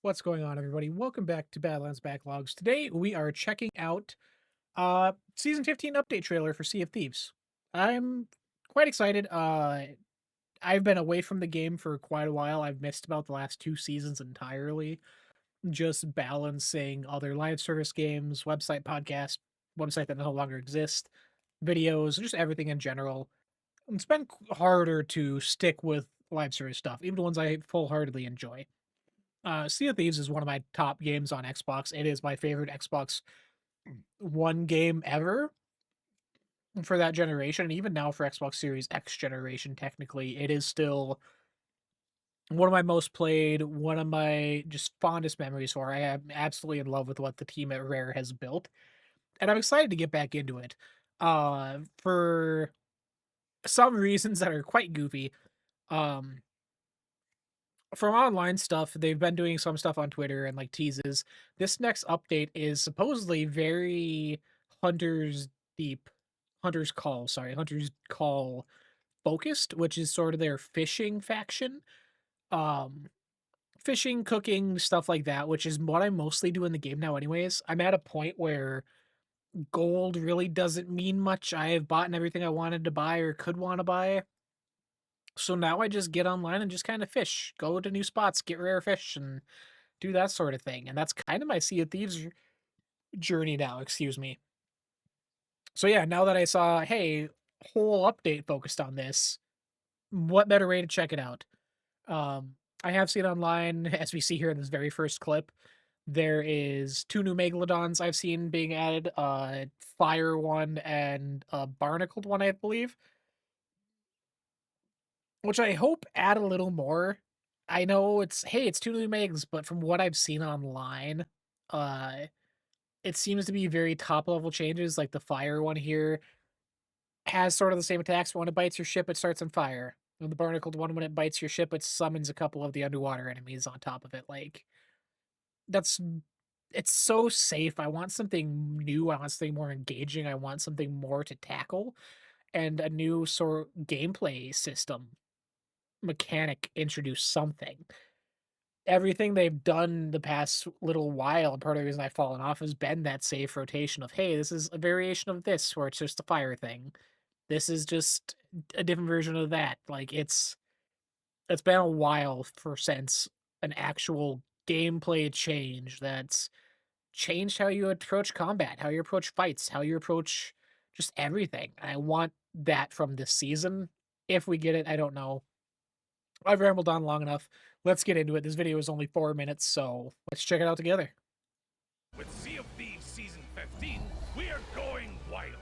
What's going on, everybody? Welcome back to Badlands Backlogs. Today we are checking out season 15 update trailer for Sea of Thieves. I'm quite excited. I've been away from the game for quite a while. I've missed about the last two seasons entirely, just balancing other live service games, website that no longer exists, videos, just everything in general. It's been harder to stick with live service stuff, even the ones I full-heartedly enjoy. Sea of Thieves is one of my top games on Xbox. It is my favorite Xbox One game ever for that generation, and even now for Xbox Series X generation, technically, it is still one of my most played, one of my just fondest memories for. I am absolutely in love with what the team at Rare has built, and I'm excited to get back into it. For some reasons that are quite goofy. Um, from online stuff, they've been doing some stuff on Twitter and like teases. This next update is supposedly very Hunter's Deep, Hunter's Call focused, which is sort of their fishing faction. Um, Fishing, cooking, stuff like that, which is what I mostly do in the game now, anyways. I'm at a point where gold really doesn't mean much. I have bought everything I wanted to buy or could want to buy. So now I just get online and just kind of fish, go to new spots, get rare fish, and do that sort of thing. And that's kind of my Sea of Thieves journey now, excuse me. So yeah, now that I saw, hey, whole update focused on this, what better way to check it out? I have seen online, as we see here in this very first clip, there is two new Megalodons I've seen being added, fire one and a barnacled one, I believe, which I hope add a little more. I know it's, hey, it's two new Megs, but from what I've seen online, uh, it seems to be very top level changes. Like the fire one here has sort of the same attacks. When it bites your ship, it starts on fire. And the barnacled one, when it bites your ship, it summons a couple of the underwater enemies on top of it. Like that's it's so safe. I want something new. I want something more engaging. I want something more to tackle, and a new sort of gameplay system mechanic introduce something. Everything they've done the past little while, and part of the reason I've fallen off has been that safe rotation of, hey, this is a variation of this where it's just a fire thing. This is just a different version of that. Like it's been a while for since an actual gameplay change that's changed how you approach combat, how you approach fights, how you approach just everything. I want that from this season. If we get it, I don't know. I've rambled on long enough. Let's get into it. This video is only 4 minutes, so let's check it out together. With Sea of Thieves Season 15, we're going wild.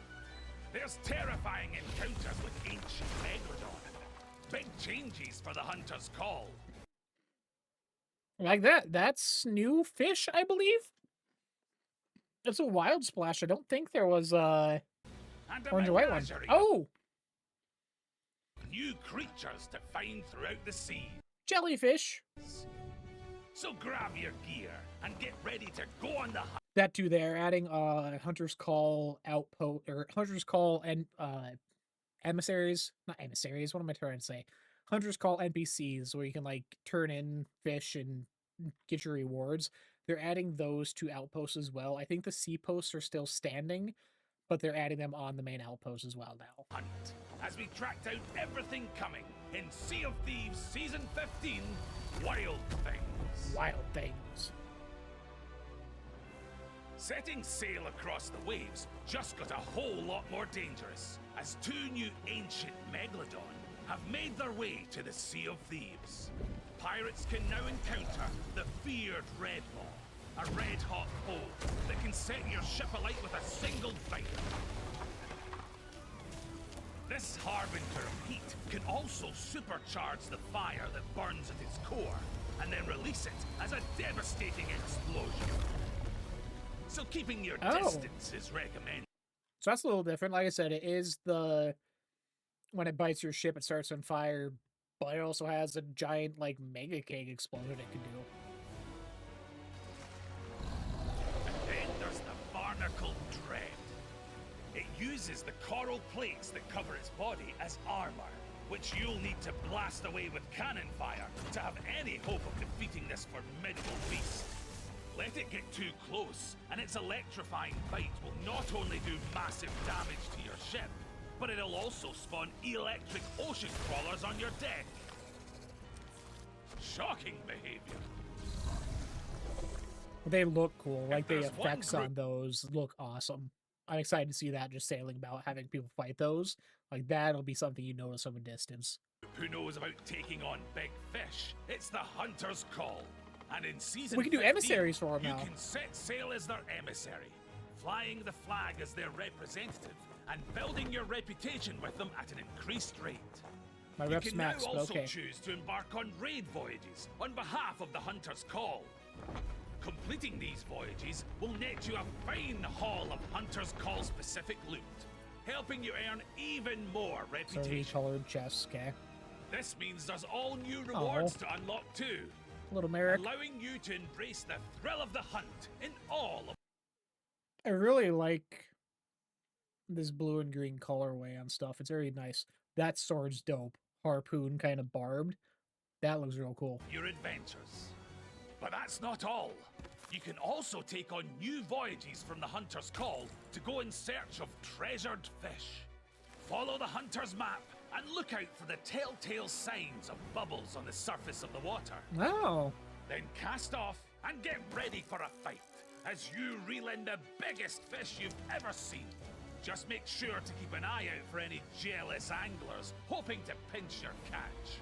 There's terrifying encounters with ancient Megalodon. Big changes for the Hunter's Call. Like that. That's new fish, I believe. It's a wild splash. I don't think there was And a orange and white one. menagerie. Oh, New creatures to find throughout the sea. jellyfish. So grab your gear and get ready to go on the hunt. That too. They're adding Hunter's Call outpost or Hunter's Call and emissaries, not emissaries. What am I trying to say? Hunter's Call NPCs where you can like turn in fish and get your rewards. They're adding those to outposts as well. I think the sea posts are still standing, but they're adding them on the main outpost as well now. Hunt as we tracked out everything coming in Sea of Thieves Season 15, Wild Things. Wild things. Setting sail across the waves just got a whole lot more dangerous as two new ancient Megalodon have made their way to the Sea of Thieves. Pirates can now encounter the feared Red Maw, a red-hot foe that can set your ship alight with a single bite. This harbinger of heat can also supercharge the fire that burns at its core, and then release it as a devastating explosion. So keeping your distance is recommended. So that's a little different. Like I said, it is when it bites your ship, it starts on fire, but it also has a giant like mega cake explosion it can do. And then there's the barnacled dread. It uses the coral plates that cover its body as armor, which you'll need to blast away with cannon fire to have any hope of defeating this formidable beast. Let it get too close, and its electrifying bite will not only do massive damage to your ship, but it'll also spawn electric ocean crawlers on your deck. Shocking behavior. They look cool. Like, the there's one effects group- on those look awesome. I'm excited to see that just sailing about, having people fight those. Like, that'll be something you notice from a distance. Who knows about taking on big fish? It's the Hunter's Call. And in season We can do 15, emissaries for 'em now. You can set sail as their emissary, flying the flag as their representative, and building your reputation with them at an increased rate. My You rep's can max, now but also okay. choose to embark on raid voyages on behalf of the Hunter's Call. Completing these voyages will net you a fine haul of Hunter's Call specific loot, helping you earn even more So reputation. recolored chests, okay. This means there's all new rewards to unlock too, Little Merrick. allowing you to embrace the thrill of the hunt in all of. I really like this blue and green colorway on stuff. It's very nice. That sword's dope. Harpoon, kind of barbed. That looks real cool. Your adventures. But that's not all. You can also take on new voyages from the Hunter's Call to go in search of treasured fish. Follow the Hunter's map and look out for the telltale signs of bubbles on the surface of the water. Oh, Then cast off and get ready for a fight as you reel in the biggest fish you've ever seen. Just make sure to keep an eye out for any jealous anglers hoping to pinch your catch.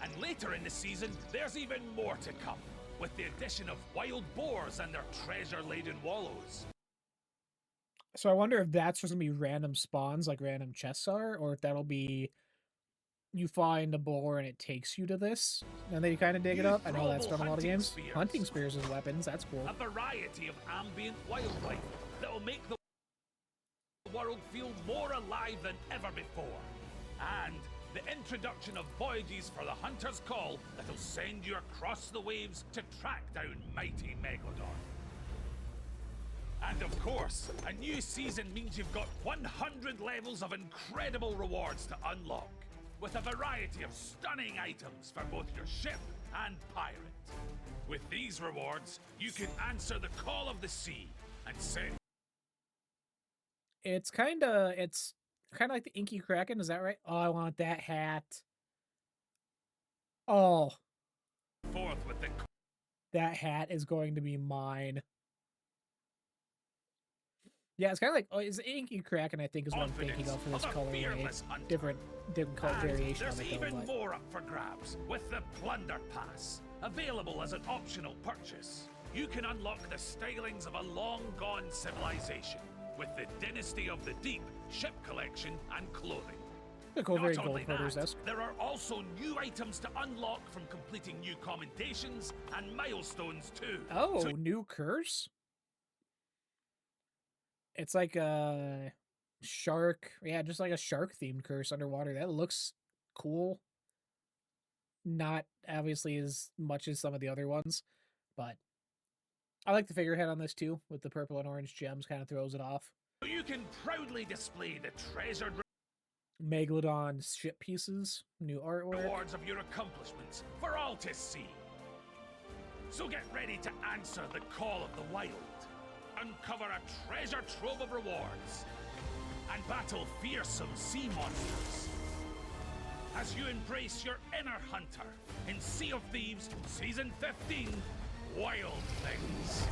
And later in the season, there's even more to come, with the addition of wild boars and their treasure-laden wallows. so I wonder if that's just gonna be random spawns like random chests are, or if that'll be you find a boar and it takes you to this, and then you kind of dig it New up. I know that's throwable from a lot of hunting games. spears. Hunting spears as weapons, that's cool. A variety of ambient wildlife that will make the world feel more alive than ever before. And the introduction of voyages for the Hunter's Call that'll send you across the waves to track down mighty Megalodon. And of course, a new season means you've got 100 levels of incredible rewards to unlock, with a variety of stunning items for both your ship and pirate. With these rewards, you can answer the call of the sea and send. It's kind of like the Inky Kraken. Is that right? Oh, I want that hat. Oh, Forth with the that hat is going to be mine. Yeah, it's kind of like, oh, it's Inky Kraken, I think, is what I'm thinking of for this confidence of a colorway. fearless hunter. Different color And variation there's on it, even though, but more up for grabs with the Plunder Pass, available as an optional purchase. You can unlock the stylings of a long-gone civilization with the Dynasty of the Deep ship collection and clothing. they're cool, very Not gold only quarters that, esque. there are also new items to unlock from completing new commendations and milestones too. Oh, So new curse? It's like a shark. Yeah, just like a shark themed curse underwater. That looks cool. Not obviously as much as some of the other ones, but I like the figurehead on this too, with the purple and orange gems, kind of throws it off. you can proudly display the treasured Megalodon ship pieces, new artwork. rewards of your accomplishments for all to see. So get ready to answer the call of the wild, uncover a treasure trove of rewards, and battle fearsome sea monsters as you embrace your inner hunter in Sea of Thieves Season 15, Wild Things.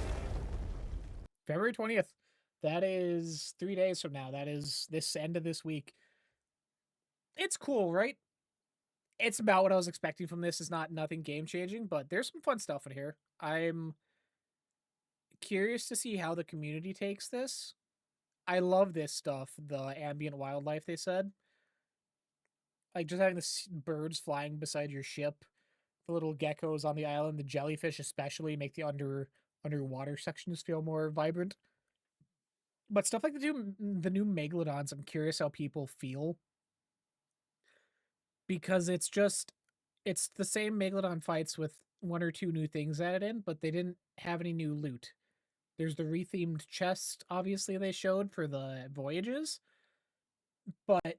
February 20th. That is 3 days from now. That is this end of this week. It's cool, right? It's about what I was expecting from this. It's not nothing game changing, but there's some fun stuff in here. I'm curious to see how the community takes this. I love this stuff, the ambient wildlife they said. Like just having the birds flying beside your ship, the little geckos on the island, the jellyfish especially make the underwater sections feel more vibrant. But stuff like the new Megalodons, I'm curious how people feel. Because it's the same Megalodon fights with one or two new things added in, but they didn't have any new loot. There's the rethemed chest, obviously, they showed for the voyages, but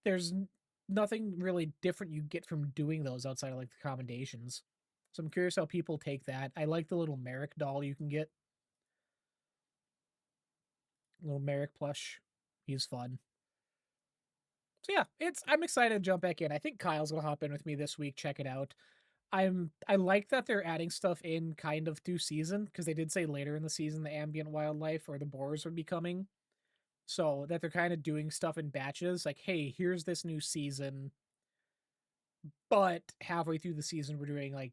there's nothing really different you get from doing those outside of like the commendations. So I'm curious how people take that. I like the little Merrick doll you can get, little Merrick plush. He's fun. So yeah, I'm excited to jump back in. I think Kyle's gonna hop in with me this week, check it out. I like that they're adding stuff in kind of through season because they did say later in the season the ambient wildlife or the boars would be coming. So that they're kind of doing stuff in batches, like, hey, here's this new season, but halfway through the season we're doing like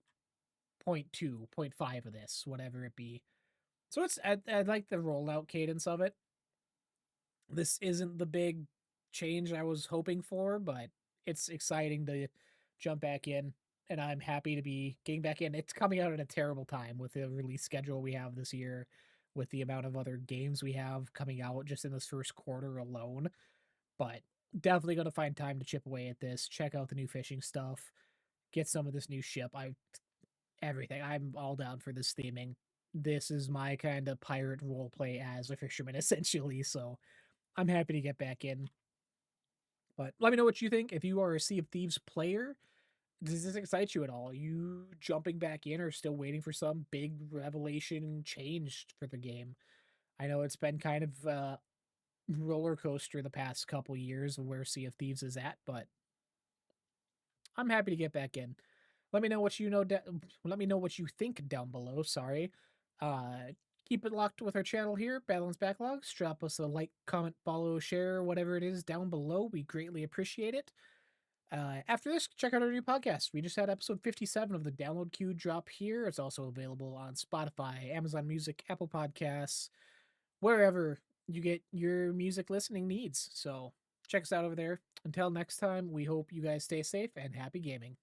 point 0.2, point 0.5 of this, whatever it be. So I like the rollout cadence of it. This isn't the big change I was hoping for, but it's exciting to jump back in, and I'm happy to be getting back in. It's coming out at a terrible time with the release schedule we have this year, with the amount of other games we have coming out just in this first quarter alone. But definitely going to find time to chip away at this, check out the new fishing stuff, get some of this new ship. Everything. I'm all down for this theming. This is my kind of pirate role play as a fisherman, essentially. So I'm happy to get back in. But let me know what you think. If you are a Sea of Thieves player, does this excite you at all? You jumping back in or still waiting for some big revelation change for the game? I know it's been kind of roller coaster the past couple years of where Sea of Thieves is at, but I'm happy to get back in. Let me know what you know. Let me know what you think down below. Sorry. Uh, keep it locked with our channel here, Balance Backlogs. Drop us a like, comment, follow, share, whatever it is down below. We greatly appreciate it. After this, check out our new podcast. We just had episode 57 of the download queue drop here. It's also available on Spotify, Amazon Music, Apple Podcasts, wherever you get your music listening needs. So check us out over there. Until next time, we hope you guys stay safe and happy gaming.